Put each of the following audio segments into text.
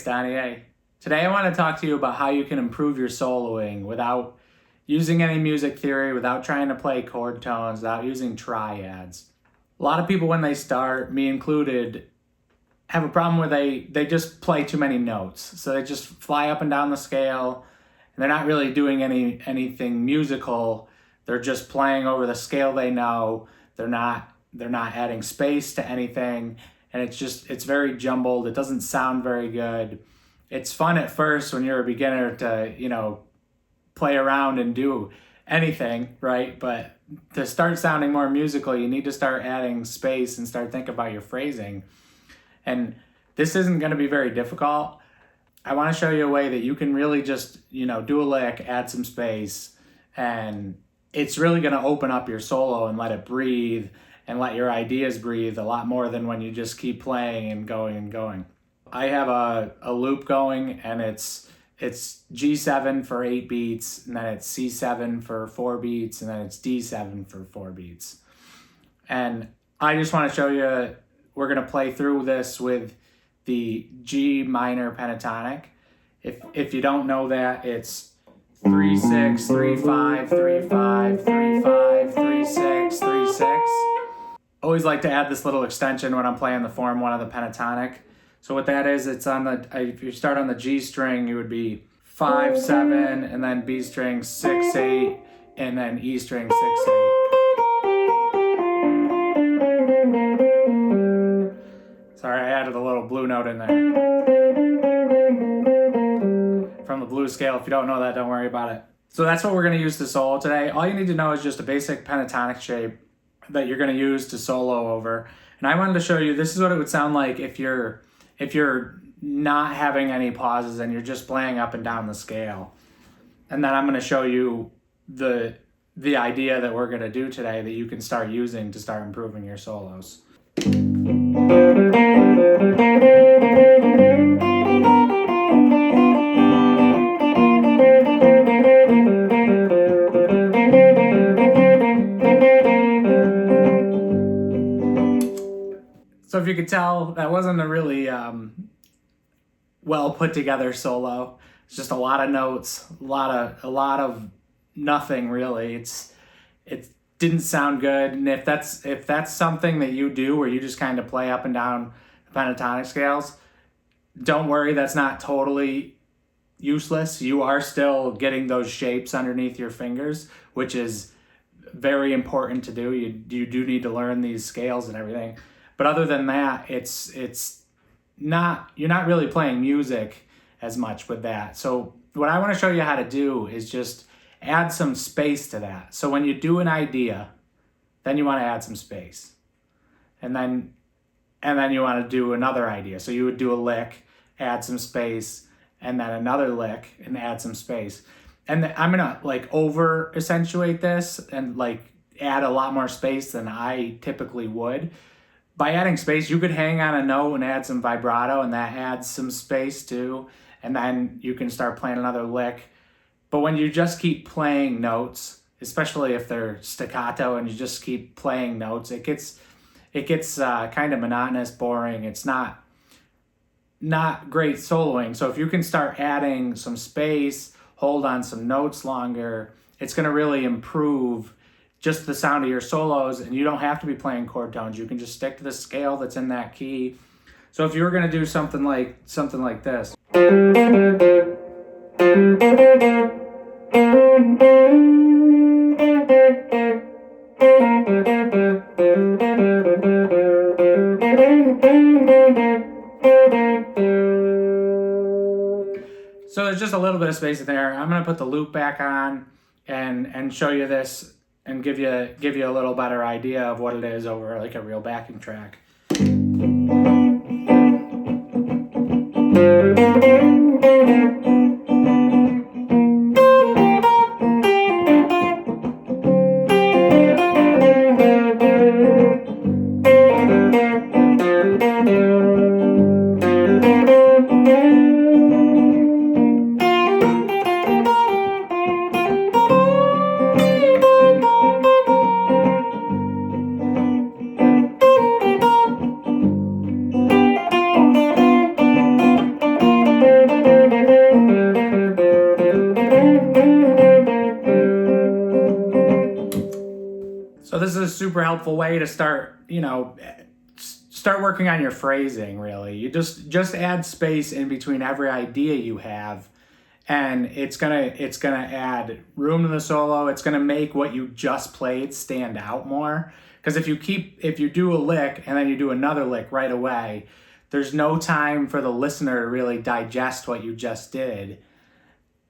it's Donny. Hey. Today I want to talk to you about how you can improve your soloing without using any music theory, without trying to play chord tones, without using triads. A lot of people when they start, me included, have a problem where they just play too many notes. So they just fly up and down the scale and they're not really doing anything musical. They're just playing over the scale they know. They're not adding space to anything. And it's very jumbled. It doesn't sound very good. It's fun at first when you're a beginner to, play around and do anything, right? But to start sounding more musical, you need to start adding space and start thinking about your phrasing. And this isn't going to be very difficult. I want to show you a way that you can really just, do a lick, add some space, and it's really going to open up your solo and let it breathe and let your ideas breathe a lot more than when you just keep playing and going and going. I have a loop going and it's G7 for 8 beats, and then it's C7 for 4 beats, and then it's D7 for 4 beats. And I just want to show you, we're going to play through this with the G minor pentatonic. If you don't know that, it's 3-6, 3-5, 3-5, 3-5, 3-6, 3-6. Always like to add this little extension when I'm playing the form 1 of the pentatonic. So what that is, it's on the, if you start on the G string, it would be 5-7, and then B string 6-8, and then E string 6-8. Sorry, I added a little blue note in there. From the blues scale. If you don't know that, don't worry about it. So that's what we're going to use to solo today. All you need to know is just a basic pentatonic shape that you're going to use to solo over. And I wanted to show you, this is what it would sound like if you're not having any pauses and you're just playing up and down the scale. And then I'm going to show you the idea that we're going to do today that you can start using to start improving your solos. So if you could tell, that wasn't a really well put together solo. It's just a lot of notes, a lot of nothing really. It didn't sound good. And if that's something that you do where you just kind of play up and down the pentatonic scales, don't worry, that's not totally useless. You are still getting those shapes underneath your fingers, which is very important to do. You do need to learn these scales and everything. But other than that, you're not really playing music as much with that. So what I want to show you how to do is just add some space to that. So when you do an idea, then you want to add some space. And then you want to do another idea. So you would do a lick, add some space, and then another lick and add some space. And I'm going to over accentuate this and add a lot more space than I typically would. By adding space, you could hang on a note and add some vibrato, and that adds some space too. And then you can start playing another lick. But when you just keep playing notes, especially if they're staccato and you just keep playing notes, it gets kind of monotonous, boring. It's not great soloing. So if you can start adding some space, hold on some notes longer, it's going to really improve just the sound of your solos, and you don't have to be playing chord tones. You can just stick to the scale that's in that key. So if you were going to do something like this. So there's just a little bit of space in there. I'm going to put the loop back on and show you this and give you a little better idea of what it is over a real backing track. super helpful way to start, start working on your phrasing, really. You just add space in between every idea you have, and it's gonna add room to the solo. It's gonna make what you just played stand out more. Because if you do a lick and then you do another lick right away, there's no time for the listener to really digest what you just did,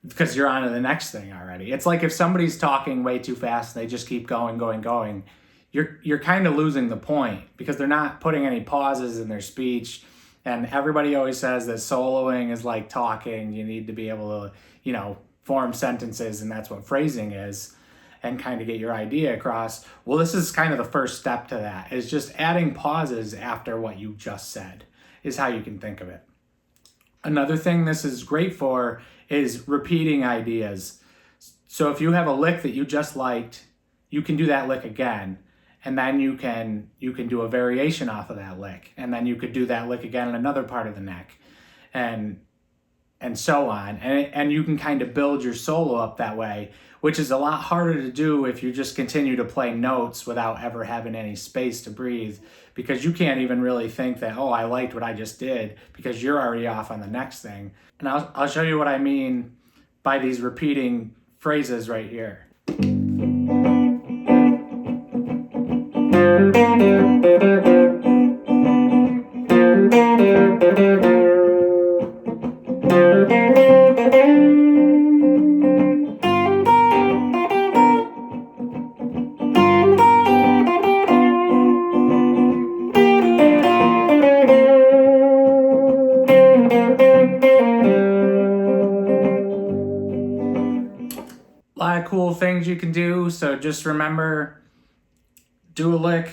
because you're on to the next thing already. It's like if somebody's talking way too fast and they just keep going, you're kind of losing the point, because they're not putting any pauses in their speech. And everybody always says that soloing is like talking. You need to be able to, form sentences, and that's what phrasing is, and kind of get your idea across. Well, this is kind of the first step to that, is just adding pauses after what you just said is how you can think of it. Another thing this is great for is repeating ideas. So if you have a lick that you just liked, you can do that lick again, and then you can do a variation off of that lick, and then you could do that lick again in another part of the neck, and so on. And you can kind of build your solo up that way, which is a lot harder to do if you just continue to play notes without ever having any space to breathe, because you can't even really think that, oh, I liked what I just did, because you're already off on the next thing. And I'll show you what I mean by these repeating phrases right here. A lot of cool things you can do. So just remember, do a lick,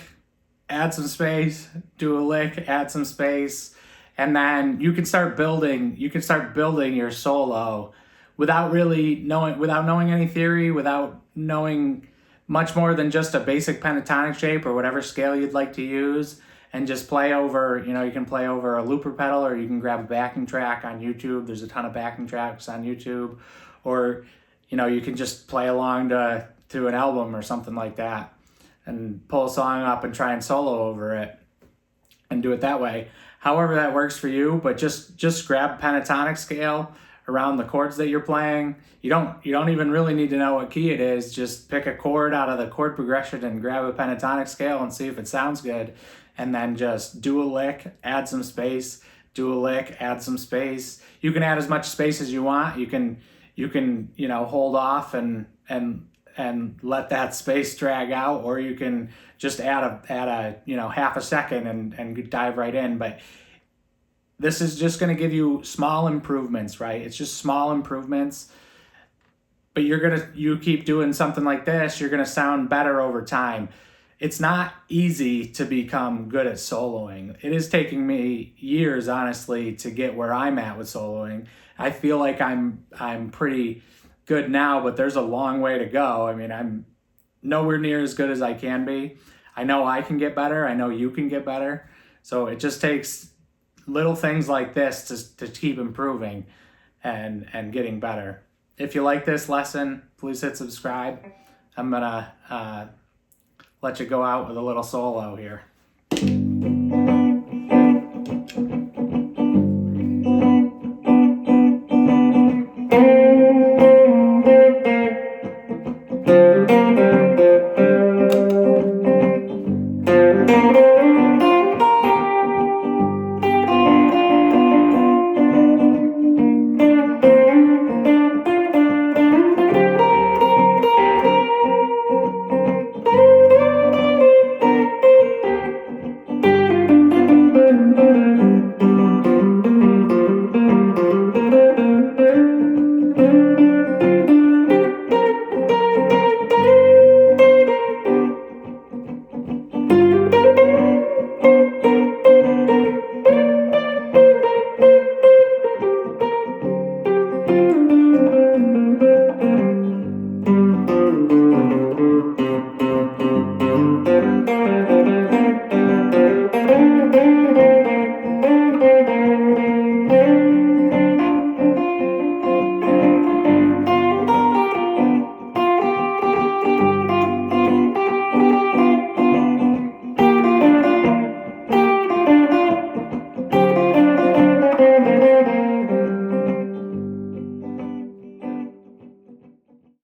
add some space, do a lick, add some space, and then you can start building your solo without knowing any theory, without knowing much more than just a basic pentatonic shape or whatever scale you'd like to use, and just play over, you can play over a looper pedal, or you can grab a backing track on YouTube. There's a ton of backing tracks on YouTube, or you can just play along to an album or something like that, and pull a song up and try and solo over it and do it that way. However that works for you, but just grab pentatonic scale around the chords that you're playing. You don't even really need to know what key it is. Just pick a chord out of the chord progression and grab a pentatonic scale and see if it sounds good. And then just do a lick, add some space, do a lick, add some space. You can add as much space as you want. You can hold off and let that space drag out, or you can just add a half a second and dive right in. But this is just going to give you small improvements, right? It's just small improvements. But you keep doing something like this, you're going to sound better over time. It's not easy to become good at soloing. It is taking me years, honestly, to get where I'm at with soloing. I feel like I'm pretty good now, but there's a long way to go. I mean, I'm nowhere near as good as I can be. I know I can get better. I know you can get better. So it just takes little things like this to keep improving and getting better. If you like this lesson, please hit subscribe. I'm gonna let you go out with a little solo here.